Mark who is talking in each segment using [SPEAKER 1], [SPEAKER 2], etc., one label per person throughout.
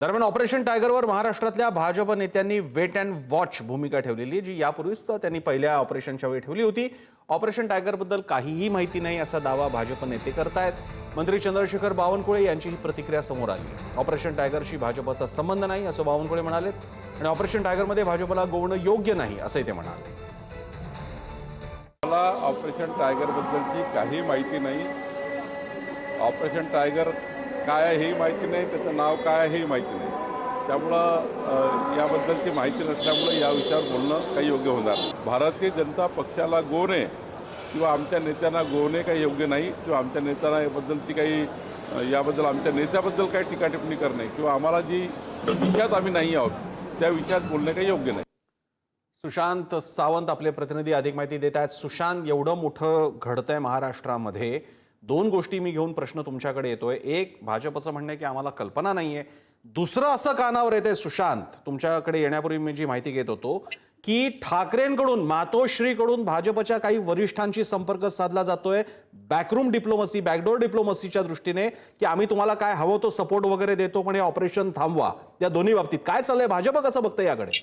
[SPEAKER 1] दरम्यान ऑपरेशन टायगरवर महाराष्ट्रातल्या भाजप नेत्यांनी वेट अँड वॉच भूमिका ठेवलेली आहे, जी यापूर्वीच त्यांनी पहिल्या ऑपरेशनच्या वेळी ठेवली होती. ऑपरेशन टायगरबद्दल काहीही माहिती नाही असा दावा भाजप नेते करतायत. मंत्री चंद्रशेखर बावनकुळे यांची ही प्रतिक्रिया समोर आली. ऑपरेशन टायगरशी भाजपचा संबंध नाही असं बावनकुळे म्हणालेत आणि ऑपरेशन टायगरमध्ये भाजपला गोवणं योग्य नाही असंही ते म्हणाले.
[SPEAKER 2] मला ऑपरेशन टायगरबद्दलची काही माहिती नाही. ऑपरेशन टायगर काय आहे ही माहिती नाही, त्याचं नाव काय आहे ही माहिती नाही. त्यामुळं याबद्दलची माहिती नसल्यामुळं या विषयावर बोलणं काही योग्य होणार नाही. भारतीय जनता पक्षाला गोवणे किंवा आमच्या नेत्यांना गोवणे काही योग्य नाही किंवा आमच्या नेत्यांना याबद्दलची काही याबद्दल आमच्या नेत्याबद्दल काही टीका टिप्पणी करणे किंवा आम्हाला जी विषयात आम्ही नाही आहोत त्या विषयात बोलणे काही योग्य नाही.
[SPEAKER 1] सुशांत सावंत आपले प्रतिनिधी अधिक माहिती देत आहेत. सुशांत, एवढं मोठं घडतंय महाराष्ट्रामध्ये, दोन गोष्टी मी घेऊन प्रश्न तुमच्याकडे येतोय. एक, भाजपचं म्हणणं आहे की आम्हाला कल्पना नाहीये. दुसरं असं कानावर येतंय सुशांत, तुमच्याकडे येण्यापूर्वी मी जी माहिती घेत होतो की ठाकरेंकडून, मातोश्रीकडून भाजपच्या काही वरिष्ठांशी संपर्क साधला जातोय बॅकरूम डिप्लोमसी, बॅकडोर डिप्लोमसीच्या दृष्टीने, की आम्ही तुम्हाला काय हवं तो सपोर्ट वगैरे देतो पण हे ऑपरेशन थांबवा. या दोन्ही बाबतीत काय चाललंय, भाजप कसं बघतं याकडे?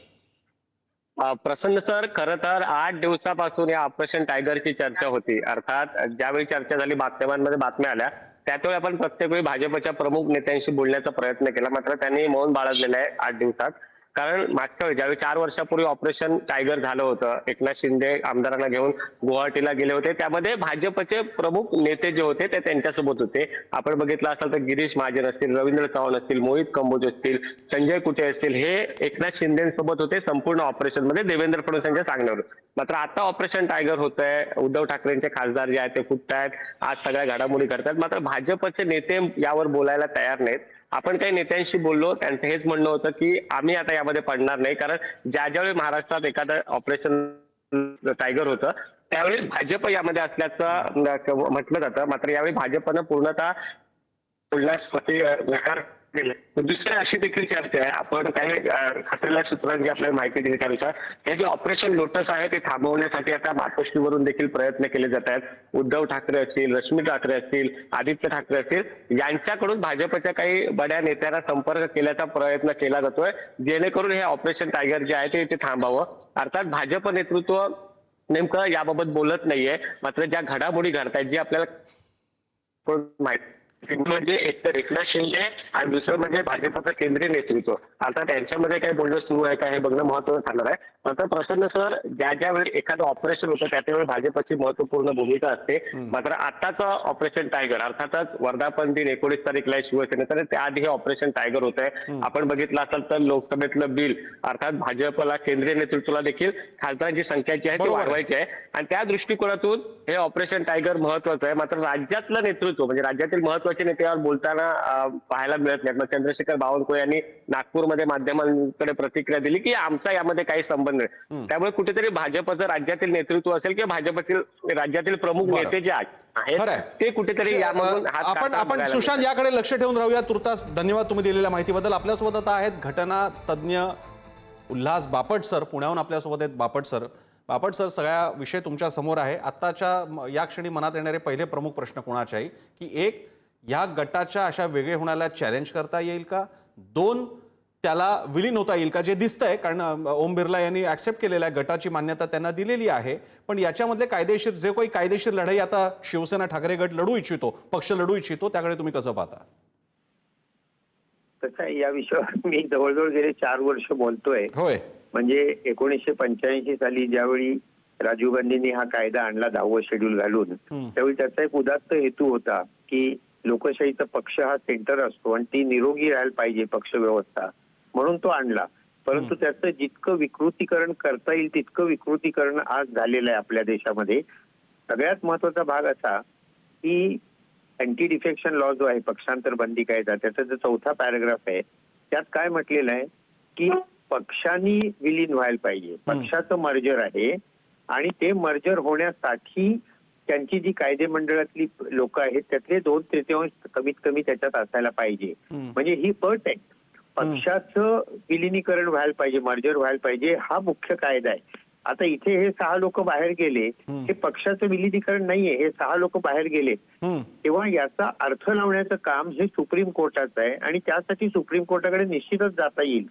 [SPEAKER 3] प्रसन्न सर, खरं तर 8 दिवसापासून या ऑपरेशन टायगरची चर्चा होती. अर्थात ज्यावेळी चर्चा झाली, माध्यमांमध्ये बातम्या आल्या, त्यावेळी आपण प्रत्येक वेळी भाजपच्या प्रमुख नेत्यांशी बोलण्याचा प्रयत्न केला. मात्र त्यांनी मौन बाळगलेलं आहे 8 दिवसात. कारण मागच्या वेळी ज्यावेळी 4 वर्षापूर्वी ऑपरेशन टायगर झालं होतं, एकनाथ शिंदे आमदारांना घेऊन गुवाहाटीला गेले होते, त्यामध्ये भाजपचे प्रमुख नेते जे होते ते त्यांच्यासोबत होते. आपण बघितलं असाल तर गिरीश महाजन असतील, रवींद्र चव्हाण असतील, मोहित कंबोज असतील, संजय कुटे असतील, हे एकनाथ शिंदेसोबत होते संपूर्ण ऑपरेशन मध्ये देवेंद्र फडणवीसांच्या सांगण्यावर. मात्र आता ऑपरेशन टायगर होत आहे, उद्धव ठाकरेंचे खासदार जे आहेत ते फुटतायत, आज सगळ्या घडामोडी घडतात. मात्र भाजपचे नेते यावर बोलायला तयार नाहीत. आपण काही नेत्यांशी बोललो, त्यांचं हेच म्हणणं होतं की आम्ही आता यामध्ये पडणार नाही, कारण ज्यावेळी महाराष्ट्रात एखादं ऑपरेशन टायगर होतं त्यावेळेस भाजप यामध्ये असल्याचं म्हटलं जातं. मात्र यावेळी भाजपनं पूर्णतः बोलण्यास नकार दिले. दुसरी अशी देखील चर्चा आहे, आपण काही खात्रीला सूत्रांनी आपल्याला माहिती दिली त्यानुसार हे जे ऑपरेशन लोटस आहे ते थांबवण्यासाठी आता मातोश्रीवरून देखील प्रयत्न केले जात आहेत. उद्धव ठाकरे असतील, रश्मी ठाकरे असतील, आदित्य ठाकरे असतील, यांच्याकडून भाजपच्या काही बड्या नेत्यांना संपर्क केल्याचा प्रयत्न केला जातोय, जेणेकरून हे ऑपरेशन टायगर जे आहे ते थांबावं. अर्थात भाजप नेतृत्व नेमकं याबाबत बोलत नाहीये. मात्र ज्या घडामोडी घडतायत, जी आपल्याला माहिती म्हणजे एक तर एकनाथ शिंदे आणि दुसरं म्हणजे भाजपचं केंद्रीय नेतृत्व, आता त्यांच्यामध्ये काही बोलणं सुरू आहे का हे बघणं महत्त्वाचं ठरणार आहे. मात्र प्रसन्न सर, ज्या वेळी एखादं ऑपरेशन होतं त्यावेळी भाजपची महत्वपूर्ण भूमिका असते. मात्र आताचं ऑपरेशन टायगर, अर्थातच वर्धापन दिन 19 तारीखला शिवसेनेचं, त्याआधी हे ऑपरेशन टायगर होत आहे. आपण बघितलं असेल तर लोकसभेतलं बिल, अर्थात भाजपला केंद्रीय नेतृत्वाला देखील खासदारांची संख्या जी आहे ती वाढवायची आहे आणि त्या दृष्टिकोनातून हे ऑपरेशन टायगर महत्वाचं आहे. मात्र राज्यातलं नेतृत्व म्हणजे राज्यातील महत्वाचे नेते यावर बोलताना पाहायला मिळत नाही. चंद्रशेखर बावनकुळे यांनी नागपूरमध्ये माध्यमांकडे प्रतिक्रिया दिली की आमचा यामध्ये काही संबंध नाही. त्यामुळे कुठेतरी भाजपचं राज्यातील नेतृत्व असेल किंवा भाजपतील राज्यातील प्रमुख नेते जे आहेत ते कुठेतरी यामधून
[SPEAKER 1] आपण सुशांत याकडे लक्ष ठेवून राहूया. तुर्तास धन्यवाद तुम्ही दिलेल्या माहितीबद्दल. आपल्यासोबत आहेत घटना तज्ज्ञ उल्हास बापट सर, पुण्याहून आपल्यासोबत आहेत बापट सर. बापट सर, सगळ्या विषय तुमच्या समोर आहे. आत्ताच्या या क्षणी मनात येणारे पहिले प्रमुख प्रश्न कोणाच्याही, की एक, या गटाच्या अशा वेगळे होण्याला चॅलेंज करता येईल का? दोन, त्याला विलीन होता येईल का? जे दिसतंय, कारण ओम बिर्ला यांनी ऍक्सेप्ट केलेलं आहे, गटाची मान्यता त्यांना दिलेली आहे, पण याच्यामध्ये कायदेशीर जे काही कायदेशीर लढाई आता शिवसेना ठाकरे गट लढू इच्छितो, पक्ष लढू इच्छितो, त्याकडे तुम्ही कसं पाहता?
[SPEAKER 4] कसं आहे, या विषयावर मी जवळजवळ गेले 4 वर्ष बोलतोय.
[SPEAKER 1] होय,
[SPEAKER 4] म्हणजे 1985 साली ज्यावेळी राजीव गांधींनी हा कायदा आणला 10वं शेड्यूल घालून, त्यावेळी त्याचा एक उदात्त हेतू होता की लोकशाहीचा पक्ष हा सेंटर असतो आणि ती निरोगी राहायला पाहिजे पक्ष व्यवस्था, म्हणून तो आणला. परंतु त्याचं जितकं विकृतीकरण करता येईल तितकं विकृतीकरण आज झालेलं आहे आपल्या देशामध्ये. सगळ्यात महत्वाचा भाग असा की अँटी डिफेक्शन लॉ जो आहे, पक्षांतर बंदी कायदा, त्याचा जो 4था पॅराग्राफ आहे, त्यात काय म्हटलेलं आहे की पक्षांनी विलीन व्हायला पाहिजे. पक्षाचं मर्जर आहे आणि ते मर्जर होण्यासाठी त्यांची जी कायदे मंडळातली लोक आहेत त्यातले 2/3 कमीत कमी त्याच्यात असायला पाहिजे. म्हणजे ही अट आहे, पक्षाचं विलिनीकरण व्हायला पाहिजे, मर्जर व्हायला पाहिजे, हा मुख्य कायदा आहे. आता इथे हे 6 लोक बाहेर गेले, हे पक्षाचं विलिनीकरण नाहीये, हे 6 लोक बाहेर गेले. तेव्हा याचा अर्थ लावण्याचं काम हे सुप्रीम कोर्टाचं आहे आणि त्यासाठी सुप्रीम कोर्टाकडे निश्चितच जाता येईल.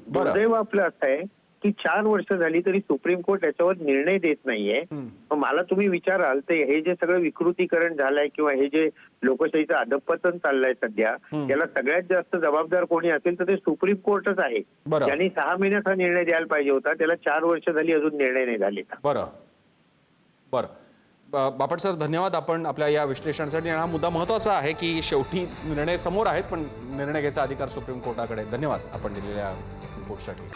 [SPEAKER 4] दुर्दैव आपलं असं आहे की 4 वर्ष झाली तरी सुप्रीम कोर्ट याच्यावर निर्णय देत नाहीये. मग मला तुम्ही विचाराल तर हे जे सगळं विकृतीकरण झालंय किंवा हे जे लोकशाहीचं अधपतन चाललंय सध्या, याला सगळ्यात जास्त जबाबदार कोणी असेल तर ते सुप्रीम कोर्टच आहे. त्यांनी 6 महिन्यात हा निर्णय द्यायला पाहिजे होता. त्याला 4 वर्ष झाली अजून निर्णय नाही झालेला.
[SPEAKER 1] बरं बापट सर, धन्यवाद आपण आपल्या या विश्लेषणासाठी. हा मुद्दा महत्त्वाचा आहे की शेवटी निर्णय समोर आहेत पण निर्णय घ्यायचा अधिकार सुप्रीम कोर्टाकडे. धन्यवाद आपण दिलेल्या रिपोर्टसाठी.